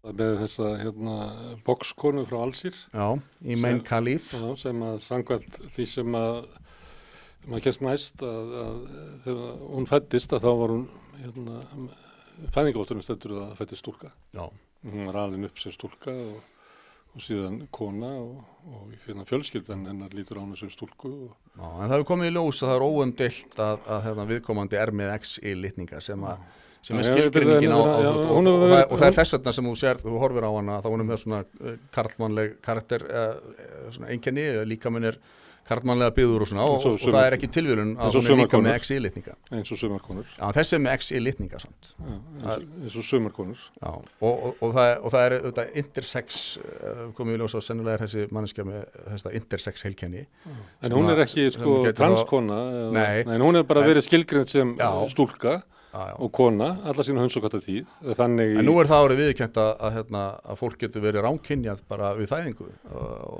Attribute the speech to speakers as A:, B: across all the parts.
A: með þessa bokskonu frá Alsír.
B: Já, í Mein Khalif.
A: Já, sem að samkvæmt því sem að maður kemst næst að þegar hún fæddist að þá var hún fæðingarvotturinn stendur að fæddist stúlka.
B: Já.
A: Hún var alin upp sem stúlka og síðan kona og fjölskyldan hennar lítur á hana sem stúlku.
B: Já, en það hefur komið í ljós að það er óumdeilt að viðkomandi er með X-litninga sem er skilgreiningin og það er þess vegna sem þú horfir á hana, þá hún er með svona karlmannleg karakter, svona einkenni, líkaminn er karlmannlega byggður og svona og það er ekki tilviljun að hún er líka með X-litninga.
A: Eins og sumarkonur.
B: Já, þessi er með X-litninga samt.
A: Já, eins og sumarkonur.
B: Já, og það er auðvitað intersex, komið í ljós að sennilega er þessi manneskja með þetta intersex heilkenni.
A: En hún er ekki transkona, nei, hún er bara verið skilgreind sem stúlka. Og kona, alla sína hunds og katta tíð. En
B: nú er það árið viðurkennt að fólk getur verið ránkynjað bara við fæðingu.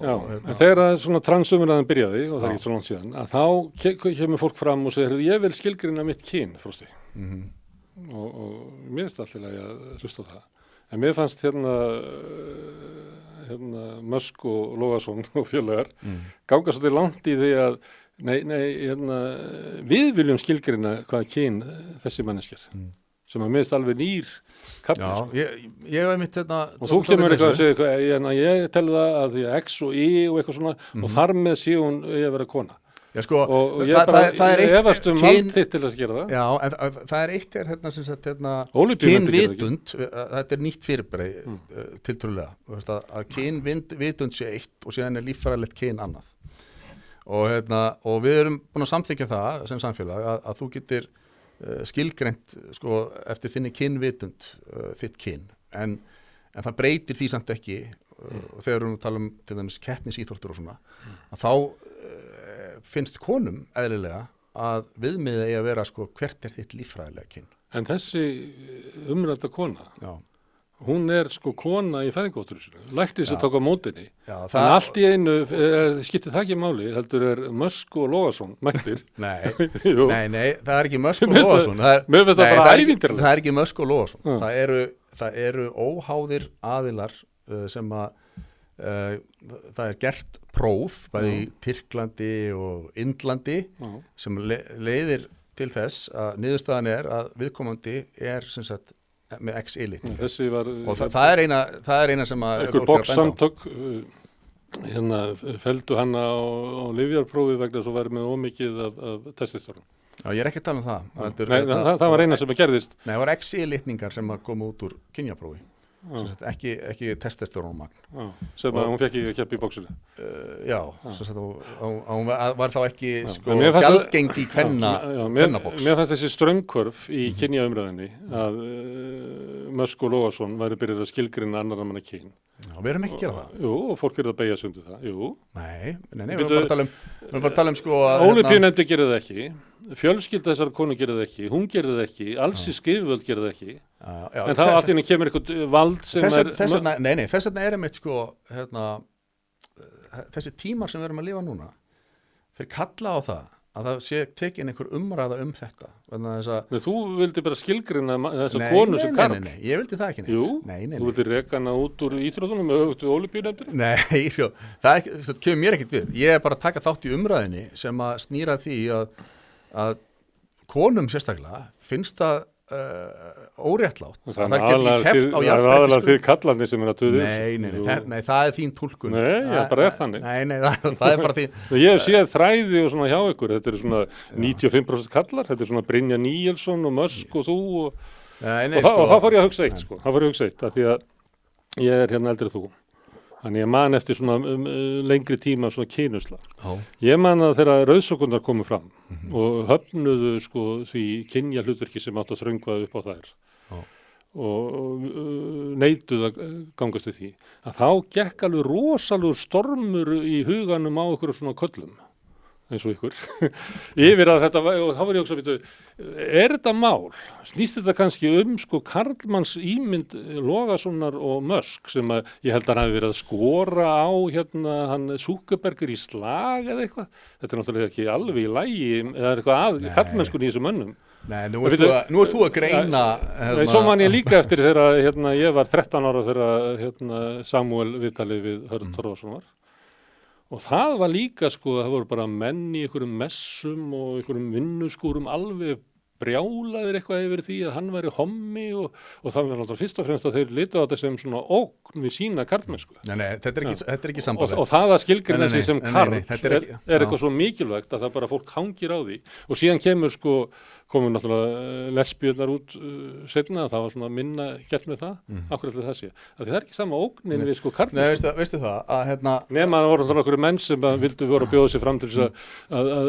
A: En þegar svona transumræðan byrjaði, og það er ekki svo langt síðan, að þá kemur fólk fram og segir, ég vil skilgreina mitt kyn, Frosti. Og mér finnst alltaf að hlusta á það. En mér fannst Musk og Logason og félagar ganga svolítið langt í því að Nei, við viljum skilgreina hvaða kyn þessi manneskjar, sem að minnst alveg nýr kafli.
B: Já, ég hef mitt
A: og þú kemur eitthvað að segja, ég tel það að því að X og Y og eitthvað svona, og þar með sé hún að vera kona.
B: Já, sko,
A: og ég bara efast vald þitt til að gera það.
B: Já, en það er eitt sem sagt, kynvitund, þetta er nýtt fyrirbæri tiltrúlega, að kynvitund sé eitt og síðan er líffræðilegt kyn annað. Og við erum búin að samþykkja það sem samfélag að þú getur skilgreint eftir þinni kynvitund þitt kyn en það breytir því samt ekki og þegar við tala til dæmis keppnisíþróttir og svona að þá finnst konum eðlilega að viðmiðið eigi að vera hvert er þitt líffræðilega kyn.
A: En þessi umrædda kona hún er kona í fæðingarvottorinu, læknir sem tók á mótinni. En allt í einu skiptir það ekki máli, heldur er Musk og Logason mættir.
B: Nei, það er ekki Musk og Logason.
A: Mér finnst það bara ævintýralegt.
B: Það er ekki Musk og Logason. Það eru óháðir aðilar sem það er gert próf bæði í Tyrklandi og Indlandi sem leiðir til þess að niðurstaðan er að viðkomandi er sem sagt með X-litning og það er eina sem að
A: einhver bokssamtök felldu hana á lyfjarprófi vegna þess að væri með ómikið af testosterón.
B: Já, ég er ekki að tala um það.
A: Nei, það var eina sem gerðist.
B: Nei, það var X-litningar sem komu út úr kynjaprófi. Ekki testosterónmagn.
A: Sem að hún fekk ekki að keppa í boxinu.
B: Já, hún var þá ekki gjaldgengi í kvennabox.
A: Mér fannst þessi straumkörf í kynjaumræðinni að Musk og Logason væri byrjað að skilgreina annarra manna kyn.
B: Já, við erum ekki að gera það.
A: Jú, og fólk er að beygja sig undir það. Jú.
B: Nei, við erum bara að tala um að
A: Ólympíunefndin gerir það ekki, fjölskylda þessar konu gerir það ekki, hún gerir það ekki, alls í skrifvöld gerir það ekki. En þá allt í einu kemur eitthvað vald sem
B: þess vegna er einmitt þessi tímar sem við erum að lifa núna, þeir kalla á það að það sé tekin einhver umræða þetta.
A: Þú vildi bara skilgreina þessa konu sem karl.
B: Nei, ég vildi það ekki neitt.
A: Jú, þú vildi reka hana út úr íþróttunum öfugt við Ólympíunefndina.
B: Nei, það kemur mér ekkert við. Ég er bara að taka þátt í umræðinni sem að snýra því að konum sérstaklega finnst það óréttlátt.
A: Það er aðalega því kallarnir sem er að tuða.
B: Nei, það er þín túlkun.
A: Nei, ég bara er þannig.
B: Nei, það er bara þín.
A: Ég hef séð þræði og svona hjá ykkur. Þetta er svona 95% kallar. Þetta er svona Brynja Níelsson og Musk og þú. Og þá fór ég að hugsa eitt, Það fór ég að hugsa eitt, af því að ég er hérna eldri en þú. Þannig ég man eftir svona lengri tíma svona kynusla. Ég man að þegar rauðsokundar komu fram og höfnuðu því kynja hlutverki sem átt að þröngvaði upp á þær og neituðu að gangast við því. Að þá gekk alveg rosalegur stormur í huganum á ykkur svona köllum eins og ykkur yfir að þetta var, og þá var ég også að vita, er þetta mál? Snýst þetta kannski karlmanns ímynd Logasonar og Musk sem að ég held að hann hafi verið að skora á hann Zuckerbergur í slag eða eitthvað? Þetta er náttúrulega ekki alveg í lagi, eða er eitthvað karlmennskunni í þessum mönnum?
B: Nei, nú ert þú að greina
A: Svo man ég líka eftir þegar ég var 13 ára þegar Samúel viðtalið við Hörð Torfason var og það var líka það voru bara menn í einhverjum messum og einhverjum vinnuskúrum alveg brjálaðir eitthvað yfir því að hann væri hommi og það var náttúrulega fyrst og fremst að þeir litu á þetta sem svona ógn við sína karlmennsku.
B: Nei, þetta er ekki samband.
A: Og það að skilgreina sig sem karl er eitthvað svo mikilvægt að það bara fólk hangir á því og síðan komu náttúrulega lesbíurnar út seinna, það var svona minna gert með það, akkurat það sé. Það er ekki sama ógnin við karlmennsku.
B: Nei, veistu það að
A: nema það voru náttúrulega einhverju menn sem vildu voru að bjóða sig fram til þess að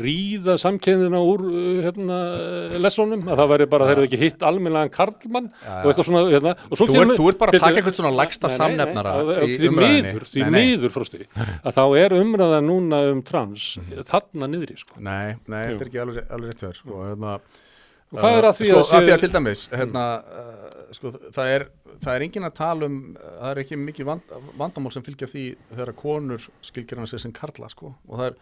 A: ríða samkennina úr lessonum, að það væri bara þeir eru ekki hitt almennilegan karlmann og eitthvað svona og svo
B: þú ert bara að taka eitthvað svona lægsta samnefnara í umræðinni
A: því miður Frosti að þá er umræða núna trans þarna niðri
B: Nei, þetta er ekki alveg rétt hjá þér
A: og hvað er að því
B: að til dæmis það er enginn að tala það er ekki mikið vandamál sem fylgja því þegar konur skilgreina sig sem karla og það er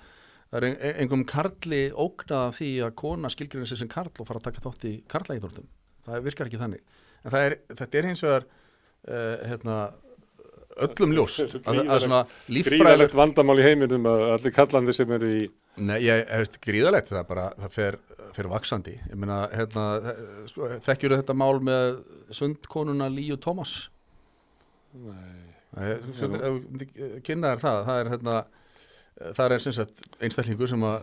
B: engum karli ógnað af því að kona skilgreina sig sem karl og fara að taka þátt í karlaíþróttum. Það virkar ekki þannig. En þetta er hins vegar öllum ljóst að svona
A: gríðalegt vandamál í heiminum að allir karlandi sem eru í
B: Nei, gríðalegt, það fer vaxandi. Ég meina, þekkjurðu þetta mál með sundkonuna Líu Tómas? Nei. Kynna það er sem sagt einstaklingur sem að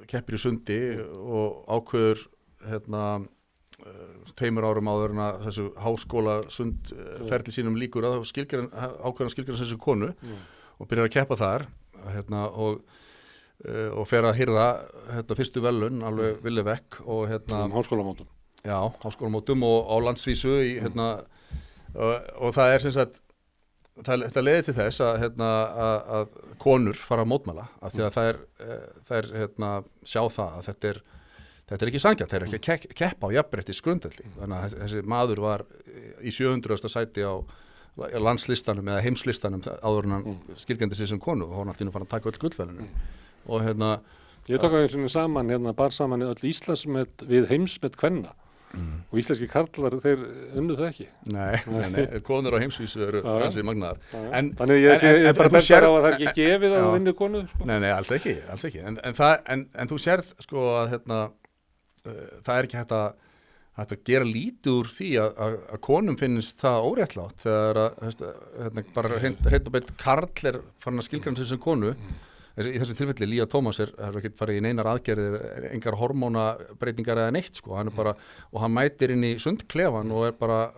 B: keppir í sundi og ákveður 2 árum áður en að þessu háskóla sundferli sínum líkur að ákveðan skilgreina þessu konu og byrjar að keppa þar og fer að hirða fyrstu velun alveg villi vekk og
A: háskólamótum.
B: Já, háskólamótum og á landsvísu í og það er sem sagt það leiðir til þess að konur fara að mótmæla af því að þær sjá það að þetta er ekki sanngjarnt, þeir eru ekki að keppa á jafnréttis grundvelli. Þannig að þessi maður var í 700. sæti á landslistanum eða heimslistanum áður en hann skilgreindi sig sem konu og hann allt í einu fara að taka öll gullverðlaun. Og
A: ég tók saman bar saman öll Íslandsmet við heimsmet kvenna. Og íslenski karlar, þeir unnu það ekki.
B: Nei, konur á heimsvísu eru ansið magnaðar.
A: Þannig ég bara bentar á að það er ekki gefið að vinna konu.
B: Nei, alls ekki. En þú sérð að það er ekki hægt að gera lítið úr því að konum finnst það óréttlátt þegar bara hreint og beint karl er farin að skilgreina sig sem konu. Í þessu tilfelli Líu Tómas er ekki farið í neinar aðgerðir, engar hormónabreytingar eða neitt hann er bara, og hann mætir inn í sundklefan og er bara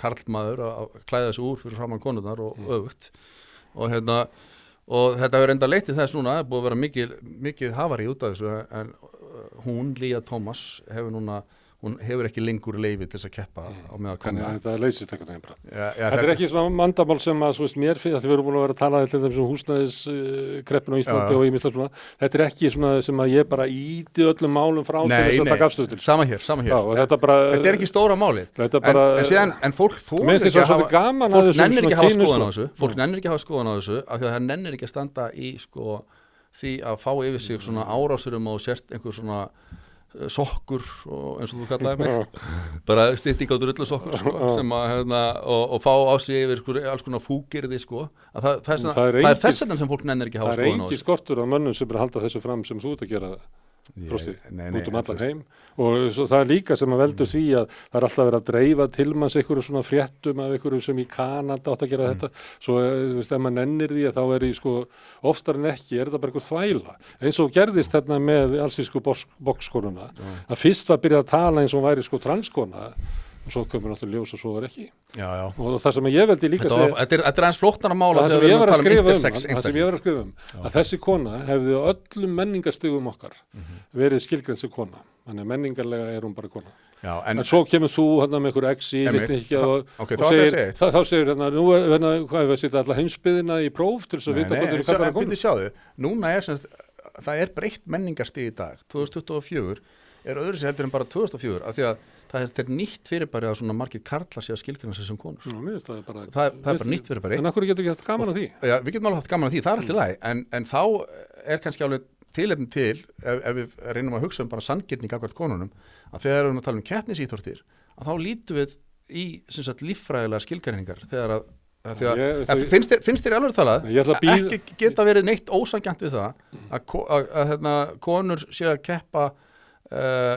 B: karlmaður að klæða sig úr fyrir framan konurnar og öfugt og þetta hefur enda leitt til þess núna, það er búið að vera mikið hafari út af þessu en hún Líu Tómas hún hefur ekki lengur leyfi til þess að keppa á meðal kvenna.
A: Þetta leysist einhvern veginn bara. Þetta er ekki svona vandamál sem að mér finnst að þið verðum búin að vera að tala til þessum húsnæðiskreppun á Íslandi og ímislegt svona. Þetta er ekki svona sem að ég bara íti öllum málum frá til þess að taka afstöðu til.
B: Sama hér.
A: Já, þetta er
B: ekki stóra máli. En fólk
A: nennir ekki
B: að hafa skoðun á þessu. Fólk nennir ekki að hafa skoðun á þessu af því að það nennir ekki að standa í því að fá yfir sig svona árásurum og sért einhver svona sokkur eins og þú kallaði mig bara stytting á drullu sokkur sem að og fá á sig yfir alls konar fúkirði að það er þess vegna sem fólk nennir ekki að hafa skoðun á þessu.
A: Það er engin skortur á mönnum sem er að halda þessu fram sem þú ert að gera Frosti, út allan heim og svo, það er líka sem að veldur því að það er alltaf verið að dreifa til manns einhverju svona fréttum af einhverju sem í Kanada átt að gera þetta svo ef maður nennir því að þá er í oftar en ekki er þetta bara einhver þvæla eins og gerðist hérna með allsísku boxkonuna að fyrst var byrjað að tala eins og væri transkona og svo komur náttúrulega ljós og svo var ekki.
B: Já.
A: Og það sem ég veldi líka
B: Þetta er aðeins flóknara mála
A: þegar við erum að tala um intersex einstakling. Það sem ég var að skrifa að þessi kona hefði á öllum menningarstigum okkar verið skilgreind sem kona. Þannig að menningarlega er hún bara kona.
B: Já,
A: en svo kemur þú hérna með einhverju exi þá segir hérna nú hvað er að setja alla heimsbyggðina í próf til þess að vita hvað þú kallar konu.
B: Sjáðu, núna það er breytt menningarstig í dag 2024 er öðru sér heldur en bara 2004 af því að það er nýtt fyrirbæri að svona margir karlar sé að skilgreina sig sem konur. Það er bara nýtt fyrirbæri.
A: En af hverju getur ekki haft gaman af því?
B: Já, við getum alveg haft gaman af því, það er alltaf læg, en þá er kannski alveg tilefni til ef við reynum að hugsa bara sanngirni gagnvart konunum, að þegar við erum að tala keppnisíþróttir, að þá lítum við í sem sagt líffræðilega skilgreiningar þegar finnst þér alveg talað ekki geta verið neitt ósanngjarnt við það að konur sé að keppa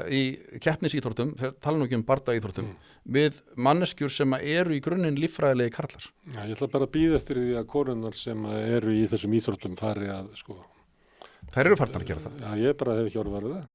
B: í keppnisíþróttum, þegar tala nú ekki bardaíþróttum, við manneskjur sem eru í grunninn líffræðilegi karlar?
A: Já, ég ætla bara að bíða eftir því að konurnar sem eru í þessum íþróttum fari að, sko.
B: Þær eru farnar að gera það?
A: Já, ég bara hef ekki orðið varðið það.